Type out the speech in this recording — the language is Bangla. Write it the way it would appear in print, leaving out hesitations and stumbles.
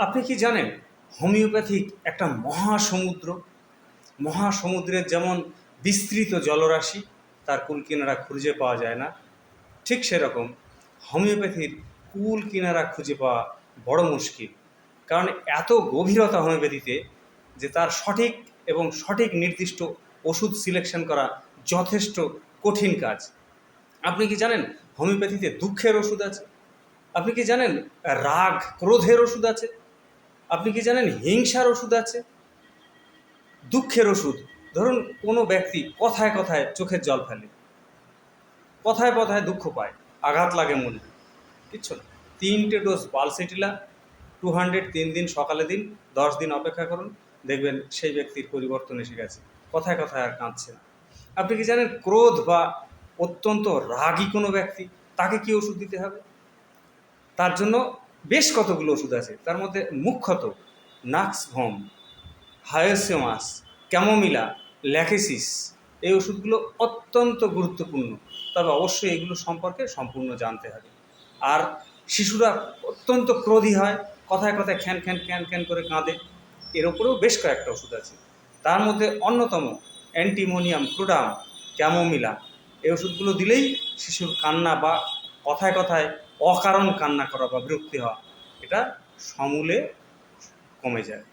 আপনি কি জানেন হোমিওপ্যাথিক একটা মহাসমুদ্র? মহাসমুদ্রের যেমন বিস্তৃত জলরাশি, তার কূল কিনারা খুঁজে পাওয়া যায় না, ঠিক সেরকম হোমিওপ্যাথির কূল কিনারা খুঁজে পাওয়া বড় মুশকিল। কারণ এত গভীরতা হোমিওপ্যাথিতে যে তার সঠিক এবং সঠিক নির্দিষ্ট ওষুধ সিলেকশন করা যথেষ্ট কঠিন কাজ। আপনি কি জানেন হোমিওপ্যাথিতে দুঃখের ওষুধ আছে? আপনি কি জানেন রাগ ক্রোধের ওষুধ আছে? আপনি কি জানেন হিংসার ওষুধ আছে? দুঃখের ওষুধ, ধরুন কোনো ব্যক্তি কথায় কথায় চোখের জল ফেলে, কথায় কথায় দুঃখ পায়, আঘাত লাগে মনে, কিচ্ছু না, 3টে ডোজ পালসেটিলা 200 3 দিন সকালে দিন, 10 দিন অপেক্ষা করুন, দেখবেন সেই ব্যক্তির পরিবর্তন এসে গেছে, কথায় কথায় আর কাঁদছে না। আপনি কি জানেন ক্রোধ বা অত্যন্ত রাগী কোনো ব্যক্তি, তাকে কি ওষুধ দিতে হবে? তার জন্য বেশ কতগুলো ওষুধ আছে, তার মধ্যে মুখ্যত নাক্সভম, হায়োসেমাস, ক্যামোমিলা, ল্যাকেসিস, এই ওষুধগুলো অত্যন্ত গুরুত্বপূর্ণ। তবে অবশ্যই এগুলো সম্পর্কে সম্পূর্ণ জানতে হবে। আর শিশুরা অত্যন্ত ক্রোধী হয়, কথায় কথায় খ্যান খ্যান খ্যান খ্যান করে কাঁদে, এর ওপরেও বেশ কয়েকটা ওষুধ আছে। তার মধ্যে অন্যতম অ্যান্টিমোনিয়াম ক্রুডাম, ক্যামোমিলা, এই ওষুধগুলো দিলেই শিশুর কান্না বা কথায় কথায় অকারণ কান্না করা বা বিরক্তি হওয়া, এটা সমূলে কমে যায়।